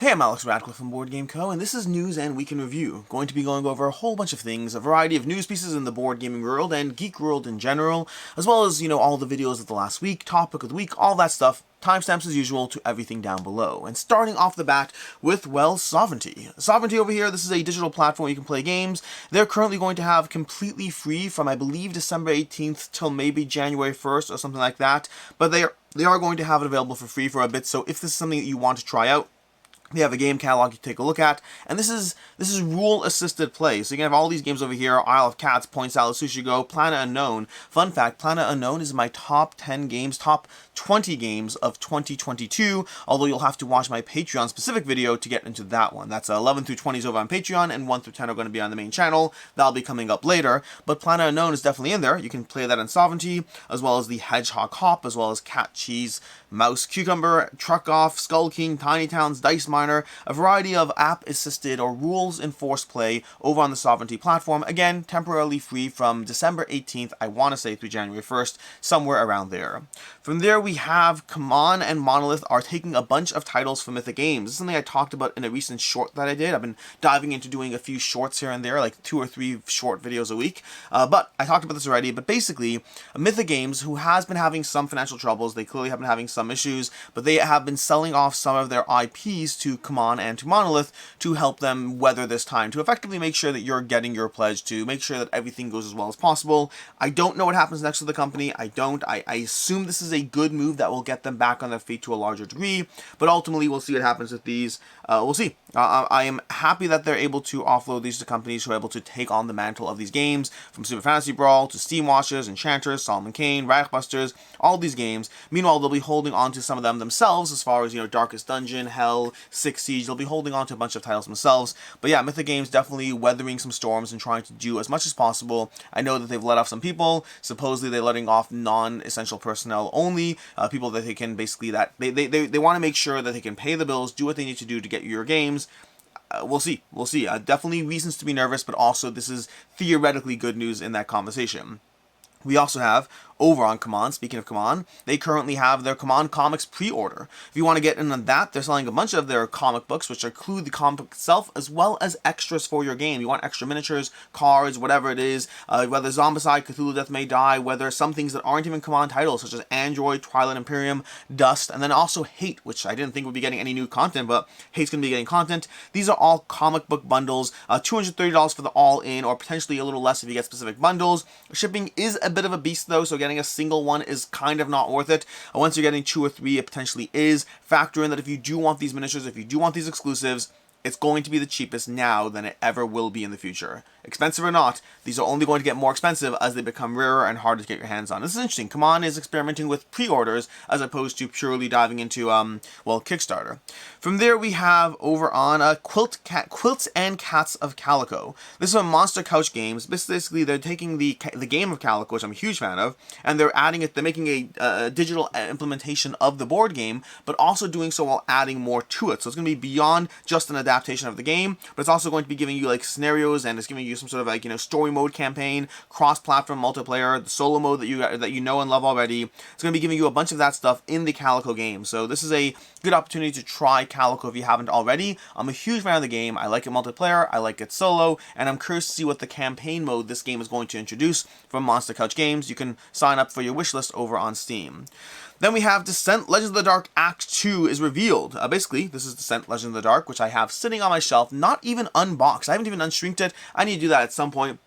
Hey, I'm Alex Radcliffe from Board Game Co., and this is News and Week in Review. Going to be going over a whole bunch of things, a variety of news pieces in the board gaming world and geek world in general, as well as, all the videos of the last week, topic of the week, all that stuff. Timestamps as usual to everything down below. And starting off the bat with, well, Sovranti. Sovranti over here, this is a digital platform where you can play games. They're currently going to have completely free from, I believe, December 18th till maybe January 1st or something like that. But they are going to have it available for free for a bit, so if this is something that you want to try out, we have a game catalog you take a look at, and this is rule-assisted play. So you can have all these games over here: Isle of Cats, Point Salad, Sushi Go, Planet Unknown. Fun fact, Planet Unknown is my top 10 games, top 20 games of 2022, although you'll have to watch my Patreon-specific video to get into that one. That's 11 through 20 is over on Patreon, and 1 through 10 are going to be on the main channel. That'll be coming up later, but Planet Unknown is definitely in there. You can play that in Sovranti, as well as the Hedgehog Hop, as well as Cat, Cheese, Mouse, Cucumber, Truck Off, Skull King, Tiny Towns, Dice Miner, a variety of app-assisted or rules-enforced play over on the Sovranti platform. Again, temporarily free from December 18th, I want to say through January 1st, somewhere around there. From there, we have CMON and Monolith are taking a bunch of titles from Mythic Games. This is something I talked about in a recent short that I did. I've been diving into doing a few shorts here and there, like 2 or 3 short videos a week. But I talked about this already, but basically, Mythic Games, who has been having some financial troubles, they clearly have been having some issues, but they have been selling off some of their IPs to CMON and to Monolith to help them weather this time, to effectively make sure that you're getting your pledge, to make sure that everything goes as well as possible. I don't know what happens next with the company. I assume this is a good move that will get them back on their feet to a larger degree, but ultimately we'll see what happens with these. We'll see. I am happy that they're able to offload these to companies who are able to take on the mantle of these games, from Super Fantasy Brawl to Steam Watchers, Enchanters, Solomon Kane, Rackbusters, all these games. Meanwhile, they'll be holding on to some of them themselves, as far as, Darkest Dungeon, Hell, Six Siege. They'll be holding on to a bunch of titles themselves. But yeah, Mythic Games definitely weathering some storms and trying to do as much as possible. I know that they've let off some people. Supposedly they're letting off non-essential personnel only, people that they can basically, that they want to make sure that they can pay the bills, do what they need to do to get you your games. We'll see. Definitely reasons to be nervous, but also this is theoretically good news in that conversation. We also have, over on CMON, speaking of CMON, they currently have their CMON Comics pre-order. If you want to get in on that, they're selling a bunch of their comic books, which include the comic book itself, as well as extras for your game. You want extra miniatures, cards, whatever it is, whether Zombicide, Cthulhu Death May Die, whether some things that aren't even CMON titles, such as Android, Twilight Imperium, Dust, and then also Hate, which I didn't think would be getting any new content, but Hate's going to be getting content. These are all comic book bundles, $230 for the all-in, or potentially a little less if you get specific bundles. Shipping is a bit of a beast though, so getting a single one is kind of not worth it. Once you're getting 2 or 3, it potentially is. Factor in that if you do want these miniatures, if you do want these exclusives, it's going to be the cheapest now than it ever will be in the future. Expensive or not, these are only going to get more expensive as they become rarer and harder to get your hands on. This is interesting. CMON is experimenting with pre-orders as opposed to purely diving into, Kickstarter. From there, we have over on Quilts and Cats of Calico. This is a Monster Couch Games. Basically, they're taking the game of Calico, which I'm a huge fan of, and they're adding it. They're making a digital implementation of the board game, but also doing so while adding more to it. So it's going to be beyond just an adaptation of the game, but it's also going to be giving you like scenarios, and it's giving you some sort of like story mode campaign, cross-platform multiplayer, the solo mode that you know and love already. It's going to be giving you a bunch of that stuff in the Calico game. So this is a good opportunity to try Calico if you haven't already. I'm a huge fan of the game. I like it multiplayer, I like it solo, and I'm curious to see what the campaign mode this game is going to introduce from Monster Couch Games. You can sign up for your wishlist over on Steam. Then we have Descent Legends of the Dark Act 2 is revealed. Basically, this is Descent Legends of the Dark, which I have sitting on my shelf, not even unboxed. I haven't even unshrinked it. I need to do that at some point.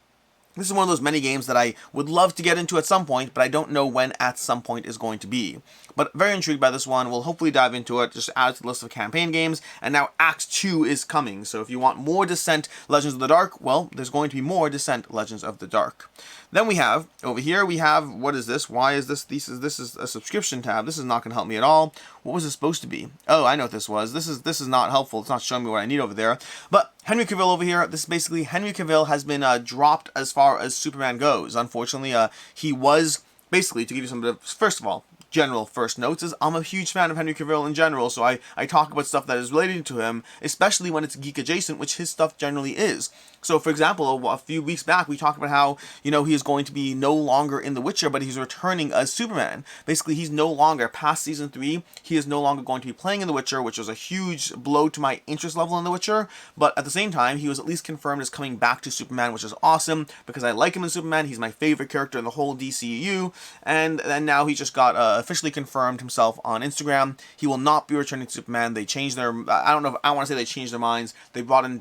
This is one of those many games that I would love to get into at some point, but I don't know when at some point is going to be. But very intrigued by this one. We'll hopefully dive into it, just add it to the list of campaign games, and now Act 2 is coming. So if you want more Descent Legends of the Dark, well, there's going to be more Descent Legends of the Dark. Then we have, over here, we have, what is this? Why is this? This is a subscription tab. This is not going to help me at all. What was it supposed to be? Oh, I know what this was. This is not helpful. It's not showing me what I need over there. But Henry Cavill over here, this is basically, Henry Cavill has been dropped as far as Superman goes. Unfortunately, he was, basically, to give you some bit of, first of all, general first notes is I'm a huge fan of Henry Cavill in general, so I talk about stuff that is related to him, especially when it's geek adjacent, which his stuff generally is. So, for example, a few weeks back, we talked about how, he is going to be no longer in The Witcher, but he's returning as Superman. Basically, he's no longer, past Season 3, he is no longer going to be playing in The Witcher, which was a huge blow to my interest level in The Witcher, but at the same time, he was at least confirmed as coming back to Superman, which is awesome, because I like him in Superman, he's my favorite character in the whole DCEU, and then now he just got officially confirmed himself on Instagram. He will not be returning to Superman. They changed their, I don't know, I want to say they changed their minds. They brought in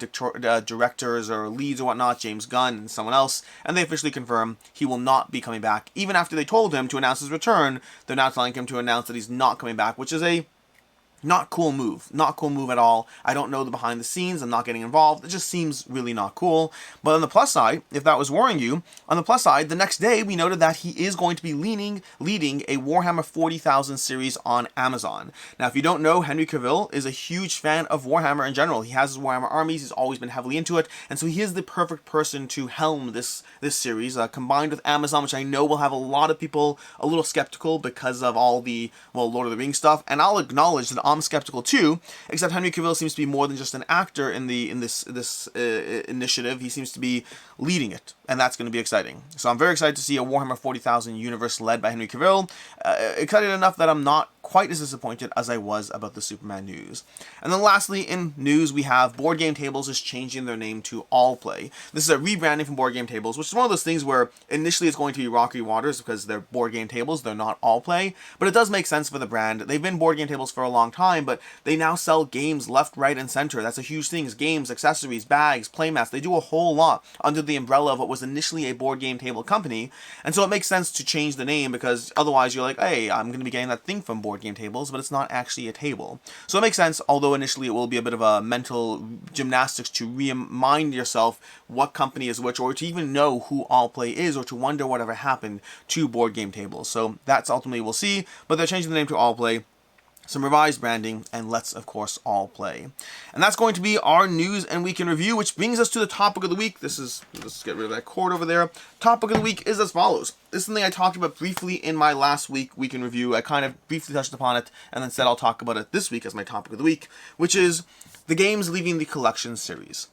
directors or leads or whatnot, James Gunn and someone else, and they officially confirmed he will not be coming back. Even after they told him to announce his return, they're now telling him to announce that he's not coming back, which is a not cool move. Not cool move at all. I don't know the behind the scenes. I'm not getting involved. It just seems really not cool. But on the plus side, if that was worrying you, on the plus side, the next day we noted that he is going to be leading a Warhammer 40,000 series on Amazon. Now, if you don't know, Henry Cavill is a huge fan of Warhammer in general. He has his Warhammer armies. He's always been heavily into it. And so he is the perfect person to helm this series, combined with Amazon, which I know will have a lot of people a little skeptical because of all the, Lord of the Rings stuff. And I'll acknowledge that I'm skeptical too, except Henry Cavill seems to be more than just an actor in this initiative. He seems to be leading it, and that's going to be exciting. So I'm very excited to see a Warhammer 40,000 universe led by Henry Cavill. Excited enough that I'm not quite as disappointed as I was about the Superman news. And then lastly, in news, we have BoardGameTables is changing their name to AllPlay. This is a rebranding from BoardGameTables, which is one of those things where initially it's going to be rocky waters because they're BoardGameTables, they're not AllPlay, but it does make sense for the brand. They've been BoardGameTables for a long time, but they now sell games left, right, and center. That's a huge thing. It's games, accessories, bags, playmats. They do a whole lot under the umbrella of what was initially a board game table company, and so it makes sense to change the name because otherwise you're like, hey, I'm going to be getting that thing from BoardGameTables, but it's not actually a table. So it makes sense, although initially it will be a bit of a mental gymnastics to remind yourself what company is which, or to even know who AllPlay is, or to wonder whatever happened to BoardGameTables. So that's ultimately we'll see, but they're changing the name to AllPlay. Some revised branding, and let's, of course, all play. And that's going to be our news and week in review, which brings us to the topic of the week. Let's get rid of that cord over there. Topic of the week is as follows. This is something I talked about briefly in my last week in review. I kind of briefly touched upon it, and then said I'll talk about it this week as my topic of the week, which is the games leaving the collection series.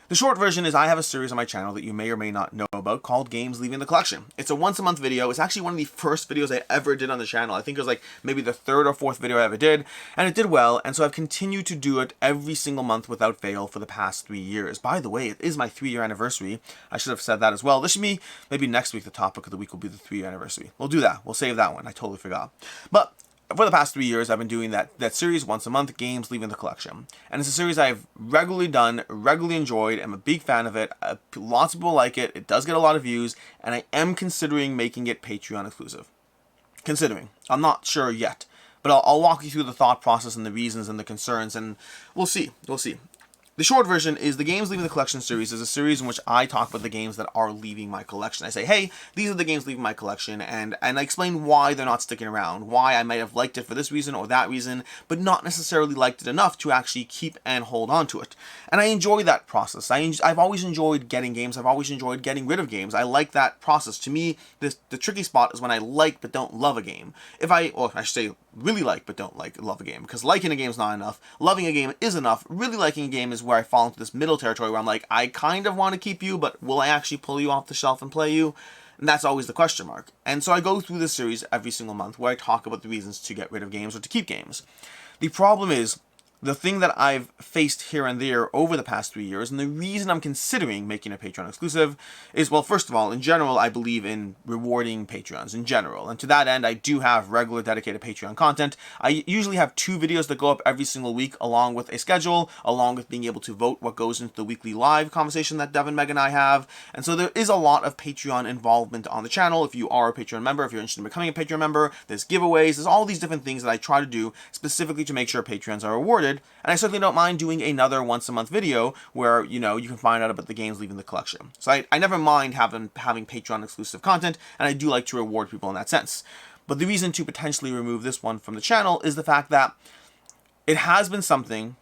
The short version is I have a series on my channel that you may or may not know about called Games Leaving the Collection. It's a once-a-month video. It's actually one of the first videos I ever did on the channel. I think it was like maybe the third or fourth video I ever did, and it did well, and so I've continued to do it every single month without fail for the past 3 years. By the way, it is my 3-year anniversary. I should have said that as well. This should be, maybe next week the topic of the week will be the 3-year anniversary. We'll do that. We'll save that one. I totally forgot. But for the past 3 years, I've been doing that series once a month, Games Leaving the Collection. And it's a series I've regularly done, regularly enjoyed. I'm a big fan of it. Lots of people like it. It does get a lot of views. And I am considering making it Patreon exclusive. Considering. I'm not sure yet. But I'll walk you through the thought process and the reasons and the concerns. And we'll see. We'll see. The short version is the Games Leaving the Collection series is a series in which I talk about the games that are leaving my collection. I say, hey, these are the games leaving my collection, and I explain why they're not sticking around, why I might have liked it for this reason or that reason, but not necessarily liked it enough to actually keep and hold on to it. And I enjoy that process. I've always enjoyed getting games. I've always enjoyed getting rid of games. I like that process. To me, the tricky spot is when I like but don't love a game. Or I should say, really like but don't love a game, because liking a game is not enough. Loving a game is enough. Really liking a game is where I fall into this middle territory where I'm like, I kind of want to keep you, but will I actually pull you off the shelf and play you? And that's always the question mark. And so I go through this series every single month where I talk about the reasons to get rid of games or to keep games. The problem is, the thing that I've faced here and there over the past 3 years, and the reason I'm considering making a Patreon exclusive is, well, first of all, in general, I believe in rewarding Patreons in general. And to that end, I do have regular dedicated Patreon content. I usually have 2 videos that go up every single week, along with a schedule, along with being able to vote what goes into the weekly live conversation that Devin, Meg, and I have. And so there is a lot of Patreon involvement on the channel. If you are a Patreon member, if you're interested in becoming a Patreon member, there's giveaways, there's all these different things that I try to do specifically to make sure Patreons are rewarded. And I certainly don't mind doing another once-a-month video where, you can find out about the games leaving the collection. So I never mind having Patreon-exclusive content, and I do like to reward people in that sense. But the reason to potentially remove this one from the channel is the fact that it has been something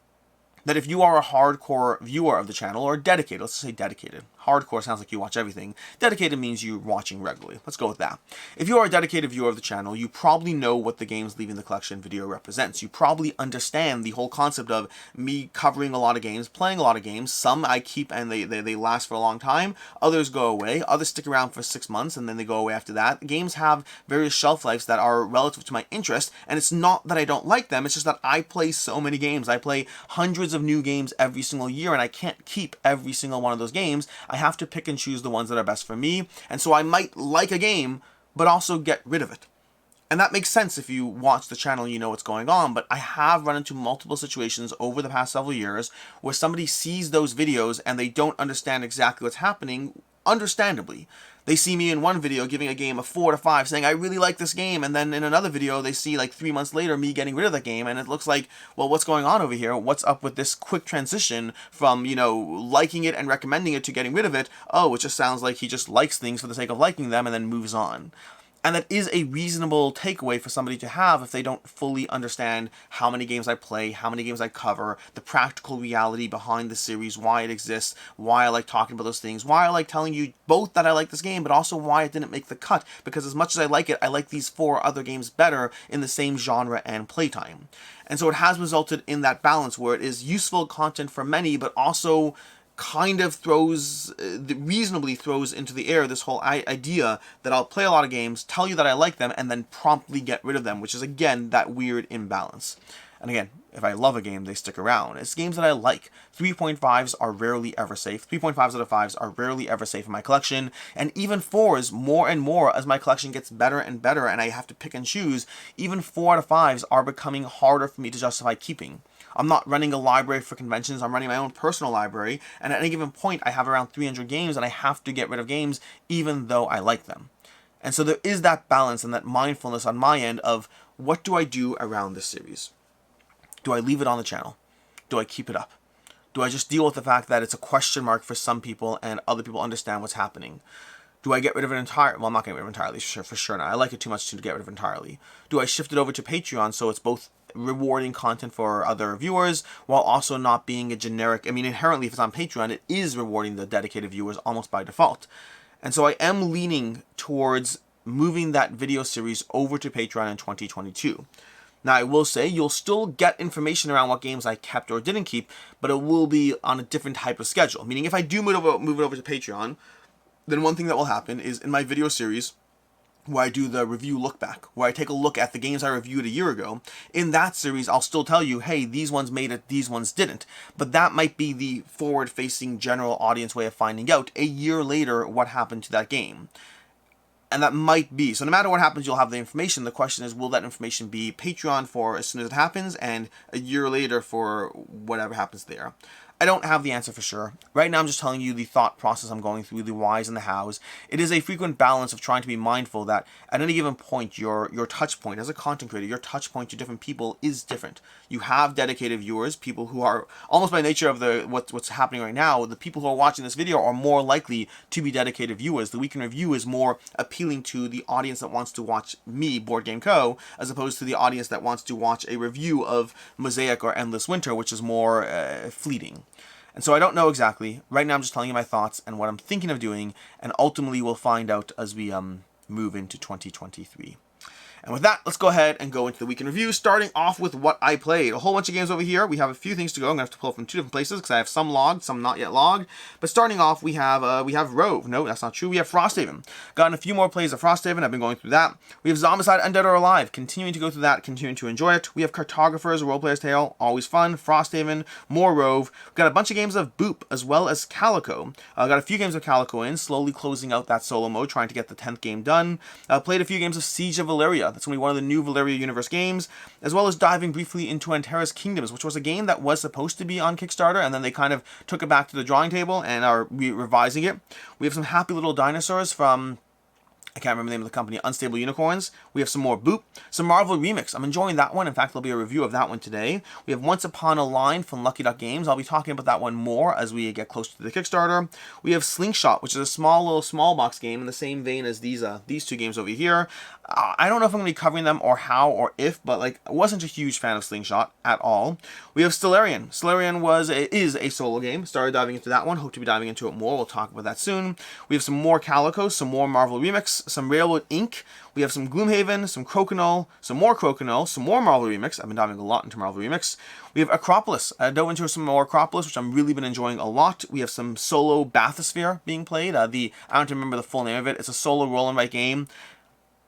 that if you are a hardcore viewer of the channel, or dedicated, let's say dedicated, Hardcore sounds like you watch everything. Dedicated means you're watching regularly. Let's go with that. If you are a dedicated viewer of the channel, you probably know what the games leaving the collection video represents. You probably understand the whole concept of me covering a lot of games, playing a lot of games. Some I keep and they last for a long time. Others go away. Others stick around for 6 months and then they go away after that. Games have various shelf lives that are relative to my interest, and it's not that I don't like them, it's just that I play so many games. I play hundreds of new games every single year, and I can't keep every single one of those games. I have to pick and choose the ones that are best for me, and so I might like a game, but also get rid of it. And that makes sense if you watch the channel and you know what's going on, but I have run into multiple situations over the past several years where somebody sees those videos and they don't understand exactly what's happening, understandably. They see me in one video giving a game a 4 to 5, saying, I really like this game, and then in another video, they see like 3 months later me getting rid of the game, and it looks like, well, what's going on over here? What's up with this quick transition from, you know, liking it and recommending it to getting rid of it? Oh, it just sounds like he just likes things for the sake of liking them and then moves on. And that is a reasonable takeaway for somebody to have if they don't fully understand how many games I play, how many games I cover, the practical reality behind the series, why it exists, why I like talking about those things, why I like telling you both that I like this game, but also why it didn't make the cut. Because as much as I like these 4 other games better in the same genre and playtime. And so it has resulted in that balance where it is useful content for many, but also kind of reasonably throws into the air this whole idea that I'll play a lot of games, tell you that I like them, and then promptly get rid of them, which is, again, that weird imbalance. And again, if I love a game, they stick around. It's games that I like. 3.5s are rarely ever safe. 3.5s out of 5s are rarely ever safe in my collection. And even 4s, more and more, as my collection gets better and better and I have to pick and choose, even 4 out of 5s are becoming harder for me to justify keeping. I'm not running a library for conventions, I'm running my own personal library, and at any given point I have around 300 games and I have to get rid of games even though I like them. And so there is that balance and that mindfulness on my end of what do I do around this series? Do I leave it on the channel? Do I keep it up? Do I just deal with the fact that it's a question mark for some people and other people understand what's happening? Do I get rid of it entirely? Well, I'm not getting rid of it entirely, for sure not. I like it too much to get rid of it entirely. Do I shift it over to Patreon so it's both rewarding content for other viewers while also not being a generic, I mean, inherently if it's on Patreon, it is rewarding the dedicated viewers almost by default. And so I am leaning towards moving that video series over to Patreon in 2022. Now, I will say you'll still get information around what games I kept or didn't keep, but it will be on a different type of schedule. Meaning, if I do move it over to Patreon, then one thing that will happen is in my video series, where I do the review look back, where I take a look at the games I reviewed a year ago, in that series I'll still tell you, hey, these ones made it, these ones didn't. But that might be the forward-facing general audience way of finding out a year later what happened to that game. And that might be. So no matter what happens, you'll have the information. The question is, will that information be Patreon for as soon as it happens and a year later for whatever happens there? I don't have the answer for sure. Right now I'm just telling you the thought process I'm going through, the whys and the hows. It is a frequent balance of trying to be mindful that at any given point, your touch point as a content creator, your touch point to different people is different. You have dedicated viewers, people who are almost by nature of what's happening right now, the people who are watching this video are more likely to be dedicated viewers. The Week in Review is more appealing to the audience that wants to watch me, Board Game Co., as opposed to the audience that wants to watch a review of Mosaic or Endless Winter, which is more fleeting. And so I don't know exactly. Right now I'm just telling you my thoughts and what I'm thinking of doing, and ultimately we'll find out as we move into 2023. And with that, let's go ahead and go into the Week in Review, starting off with what I played. A whole bunch of games over here. We have a few things to go. I'm going to have to pull from 2 different places because I have some logged, some not yet logged. But starting off, we have Rove. No, that's not true. We have Frosthaven. Gotten a few more plays of Frosthaven. I've been going through that. We have Zombicide Undead or Alive. Continuing to go through that, continuing to enjoy it. We have Cartographers, A Roleplayer's Tale. Always fun. Frosthaven, more Rove. We've got a bunch of games of Boop, as well as Calico. Got a few games of Calico in, slowly closing out that solo mode, trying to get the 10th game done. Played a few games of Siege of Valeria. That's going to be one of the new Valeria Universe games, as well as diving briefly into Antares Kingdoms, which was a game that was supposed to be on Kickstarter, and then they kind of took it back to the drawing table and are revising it. We have some Happy Little Dinosaurs from I can't remember the name of the company, Unstable Unicorns. We have some more Boop, some Marvel Remix. I'm enjoying that one. In fact, there'll be a review of that one today. We have Once Upon a Line from Lucky Duck Games. I'll be talking about that one more as we get closer to the Kickstarter. We have Slingshot, which is a small box game in the same vein as these two games over here. I don't know if I'm going to be covering them or how or if, but like I wasn't a huge fan of Slingshot at all. We have Stellarian. Stellarian is a solo game. Started diving into that one. Hope to be diving into it more. We'll talk about that soon. We have some more Calico, some more Marvel Remix, some Railroad Inc. We have some Gloomhaven, some Crokinole, some more Marvel Remix. I've been diving a lot into Marvel Remix. We have Acropolis. I dove into some more Acropolis, which I've really been enjoying a lot. We have some solo Bathysphere being played. I don't remember the full name of it. It's a solo roll and write game.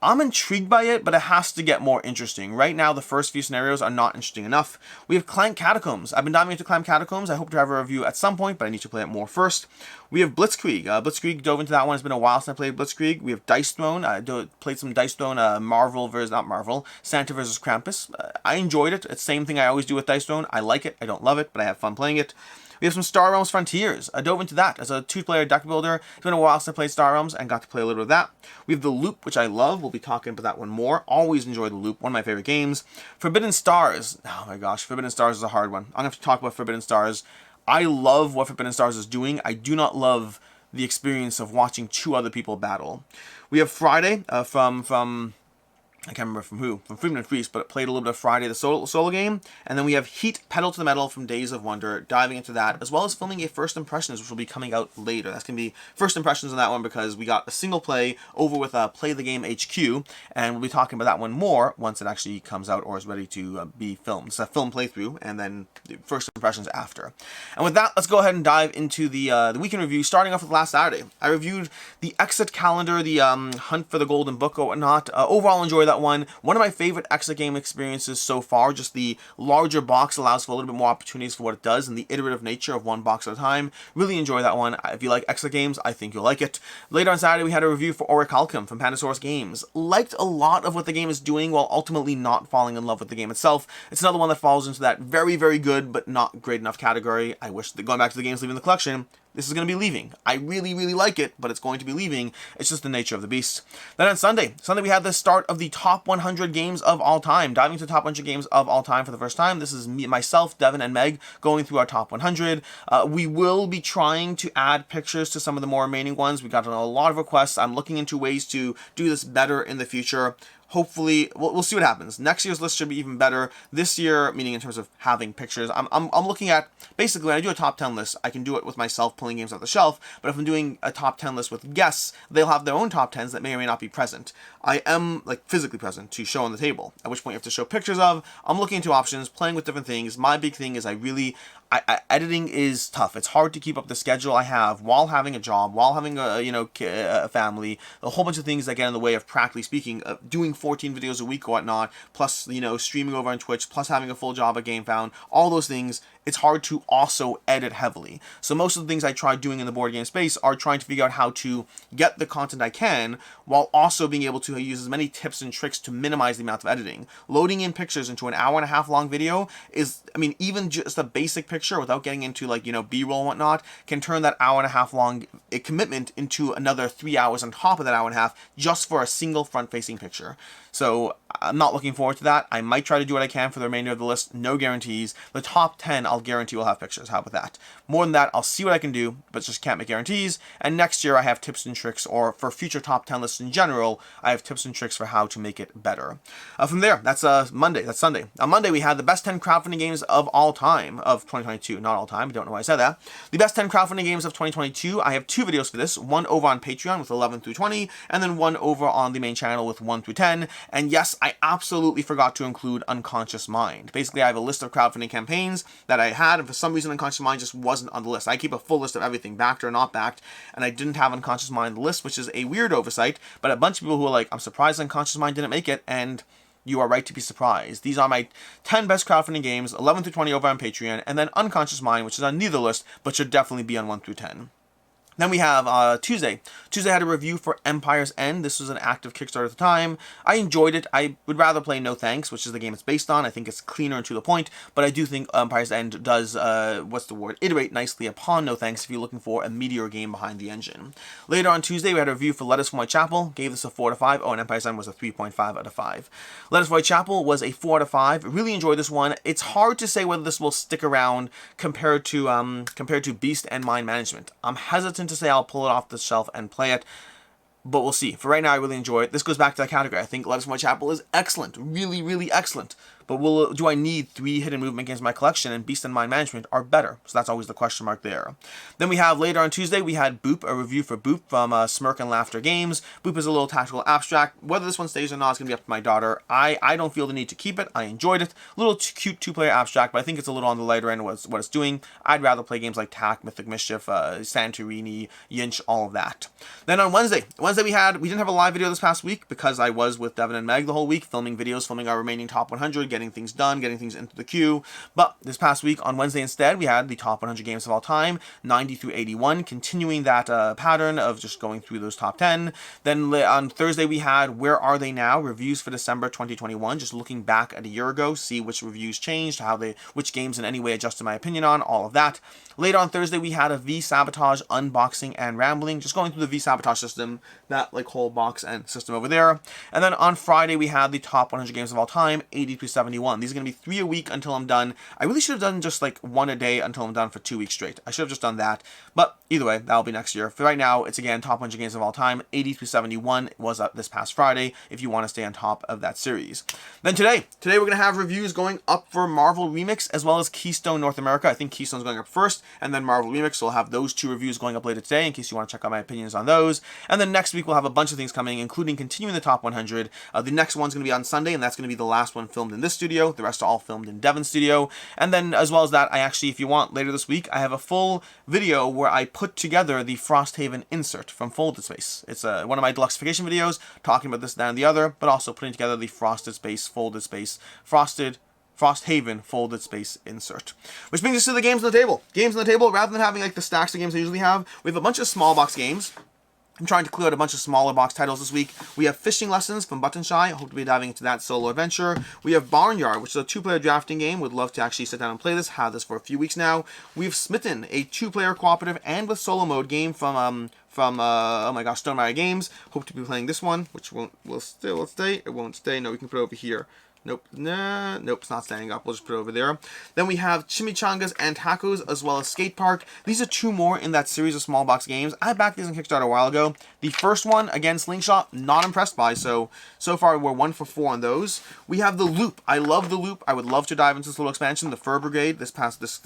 I'm intrigued by it, but it has to get more interesting. Right now, the first few scenarios are not interesting enough. We have Clank Catacombs. I've been diving into Clank Catacombs. I hope to have a review at some point, but I need to play it more first. We have Blitzkrieg. Blitzkrieg, dove into that one. It's been a while since I played Blitzkrieg. We have Dice Throne. I played some Dice Throne, Santa versus Krampus. I enjoyed it. It's the same thing I always do with Dice Throne. I like it. I don't love it, but I have fun playing it. We have some Star Realms Frontiers. I dove into that as a 2-player deck builder. It's been a while since I played Star Realms and got to play a little bit of that. We have The Loop, which I love. We'll be talking about that one more. Always enjoy The Loop, one of my favorite games. Forbidden Stars. Oh my gosh, Forbidden Stars is a hard one. I'm going to have to talk about Forbidden Stars. I love what Forbidden Stars is doing. I do not love the experience of watching 2 other people battle. We have Friday from I can't remember from who, from Freeman and Freeze, but it played a little bit of Friday, the solo game. And then we have Heat, Pedal to the Metal from Days of Wonder, diving into that, as well as filming a First Impressions, which will be coming out later. That's going to be First Impressions on that one because we got a single play over with Play the Game HQ, and we'll be talking about that one more once it actually comes out or is ready to be filmed. It's a film playthrough, and then the First Impressions after. And with that, let's go ahead and dive into the weekend review, starting off with last Saturday. I reviewed the Exit Calendar, the Hunt for the Golden Book or whatnot. Overall, enjoyed that one. One of my favorite Exit game experiences so far. Just the larger box allows for a little bit more opportunities for what it does and the iterative nature of one box at a time. Really enjoy that one. If you like Exit games, I think you'll like it. Later on Saturday, we had a review for Orichalcum from Pandasaurus Games. Liked a lot of what the game is doing while ultimately not falling in love with the game itself. It's another one that falls into that very, very good but not great enough category. I wish that going back to the games leaving the collection, this is going to be leaving. I really, really like it, but it's going to be leaving. It's just the nature of the beast. Then on Sunday we had the start of the top 100 games of all time. Diving into the top 100 games of all time for the first time. This is myself, Devin, and Meg going through our top 100. We will be trying to add pictures to some of the more remaining ones. We got a lot of requests. I'm looking into ways to do this better in the future. Hopefully, we'll see what happens. Next year's list should be even better. This year, meaning in terms of having pictures, I'm looking at, basically, when I do a top 10 list, I can do it with myself pulling games off the shelf, but if I'm doing a top 10 list with guests, they'll have their own top 10s that may or may not be present. I am, like, physically present to show on the table, at which point you have to show pictures of. I'm looking into options, playing with different things. My big thing is editing is tough. It's hard to keep up the schedule I have while having a job, while having a family, a whole bunch of things that get in the way of, practically speaking, doing 14 videos a week or whatnot, plus, streaming over on Twitch, plus having a full job at GameFound, all those things. It's hard to also edit heavily. So most of the things I try doing in the board game space are trying to figure out how to get the content I can while also being able to use as many tips and tricks to minimize the amount of editing. Loading in pictures into an hour-and-a-half long video is, even just a basic picture without getting into B-roll and whatnot can turn that hour-and-a-half long commitment into another 3 hours on top of that hour-and-a-half just for a single front-facing picture. So I'm not looking forward to that. I might try to do what I can for the remainder of the list. No guarantees. The top 10, I'll guarantee will have pictures. How about that? More than that, I'll see what I can do, but just can't make guarantees. And next year, I have tips and tricks, or for future top 10 lists in general, I have tips and tricks for how to make it better. From there, that's Monday. That's Sunday. On Monday, we had the best 10 crowdfunding games of all time, of 2022. Not all time. I don't know why I said that. The best 10 crowdfunding games of 2022. I have 2 videos for this. One over on Patreon with 11 through 20, and then one over on the main channel with 1 through 10. And yes, I absolutely forgot to include Unconscious Mind. Basically, I have a list of crowdfunding campaigns that I had, and for some reason, Unconscious Mind just wasn't on the list. I keep a full list of everything, backed or not backed, and I didn't have Unconscious Mind on the list, which is a weird oversight, but a bunch of people who are like, I'm surprised Unconscious Mind didn't make it, and you are right to be surprised. These are my 10 best crowdfunding games, 11 through 20 over on Patreon, and then Unconscious Mind, which is on neither list, but should definitely be on 1 through 10. Then we have Tuesday. Tuesday had a review for Empire's End. This was an active Kickstarter at the time. I enjoyed it. I would rather play No Thanks, which is the game it's based on. I think it's cleaner and to the point, but I do think Empire's End does, iterate nicely upon No Thanks if you're looking for a meteor game behind the engine. Later on Tuesday, we had a review for Letters from Whitechapel. Gave this a 4 out of 5. Oh, and Empire's End was a 3.5 out of 5. Letters from Whitechapel was a 4 out of 5. Really enjoyed this one. It's hard to say whether this will stick around compared to Beast and Mind Management. I'm hesitant to say I'll pull it off the shelf and play it, but we'll see. For right now, I really enjoy it. This goes back to that category. I think Letters from Whitechapel is excellent. Really, really excellent. But do I need 3 hidden movement games in my collection, and Beast and Mind Management are better? So that's always the question mark there. Then we have later on Tuesday, we had Boop, a review for Boop from Smirk and Laughter Games. Boop is a little tactical abstract. Whether this one stays or not is going to be up to my daughter. I don't feel the need to keep it. I enjoyed it. A little cute 2-player abstract, but I think it's a little on the lighter end of what it's doing. I'd rather play games like Tak, Mythic Mischief, Santorini, Yinch, all of that. Then on Wednesday we didn't have a live video this past week because I was with Devin and Meg the whole week, filming videos, filming our remaining top 100, getting things done, getting things into the queue. But this past week on Wednesday instead, we had the top 100 games of all time, 90 through 81, continuing that pattern of just going through those top 10. Then on Thursday we had Where Are They Now? Reviews for December 2021, just looking back at a year ago, see which reviews changed, which games in any way adjusted my opinion on, all of that. Later on Thursday we had a V-Sabotage unboxing and rambling, just going through the V-Sabotage system, that like whole box and system over there. And then on Friday we had the top 100 games of all time, 80 through 71. These are going to be 3 a week until I'm done. I really should have done just like 1 a day until I'm done for 2 weeks straight. I should have just done that, but either way, that'll be next year. For right now, it's again top 100 games of all time, 80 through 71 was this past Friday, if you want to stay on top of that series. Then today we're going to have reviews going up for Marvel Remix as well as Keystone North America. I think Keystone's going up first, and then Marvel Remix, so we'll have those 2 reviews going up later today in case you want to check out my opinions on those. And then next week we'll have a bunch of things coming, including continuing the top 100. The next one's going to be on Sunday, and that's going to be the last one filmed in this studio. The rest are all filmed in Devin's studio. And then as well as that, I actually, if you want, later this week, I have a full video where I put together the Frosthaven insert from Folded Space. It's one of my deluxification videos, talking about this, that, and the other, but also putting together the Frosthaven Folded Space insert. Which brings us to the games on the table. Games on the table, rather than having like the stacks of games I usually have, we have a bunch of small box games. I'm trying to clear out a bunch of smaller box titles this week. We have Fishing Lessons from Buttonshy. I hope to be diving into that solo adventure. We have Barnyard, which is a 2-player drafting game. Would love to actually sit down and play this. Had this for a few weeks now. We have Smitten, a 2-player cooperative and with solo mode game from oh my gosh, Stonemaier Games. Hope to be playing this one, which will stay. It won't stay. No, we can put it over here. Nope, nope, it's not standing up. We'll just put it over there. Then we have Chimichangas and Tacos, as well as Skate Park. These are 2 more in that series of small box games. I backed these on Kickstarter a while ago. The first one, again, Slingshot, not impressed by, so far we're 1 for 4 on those. We have The Loop. I love The Loop. I would love to dive into this little expansion, the Fur Brigade, this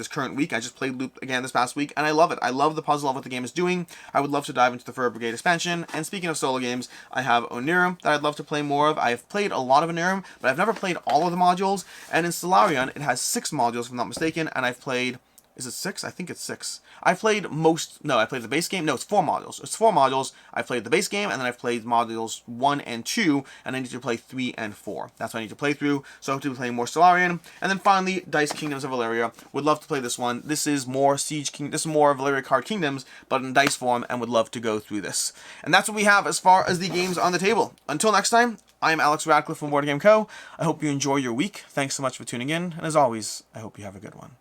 current week. I just played Loop again this past week, and I love it. I love the puzzle of what the game is doing. I would love to dive into the Fur Brigade expansion. And speaking of solo games, I have Onirim that I'd love to play more of. I've played a lot of Onirim, but I've never played all of the modules, and in Stellarion it has 6 modules if I'm not mistaken, and I've played, is it 6? I think it's 6. I played the base game. No, it's 4 modules. It's 4 modules. I played the base game, and then I've played modules 1 and 2, and I need to play 3 and 4. That's what I need to play through, so I hope to be playing more Stellarion. And then finally, Dice Kingdoms of Valeria. Would love to play this one. This is more this is more Valeria Card Kingdoms, but in dice form, and would love to go through this. And that's what we have as far as the games on the table. Until next time, I am Alex Radcliffe from Board Game Co. I hope you enjoy your week. Thanks so much for tuning in, and as always, I hope you have a good one.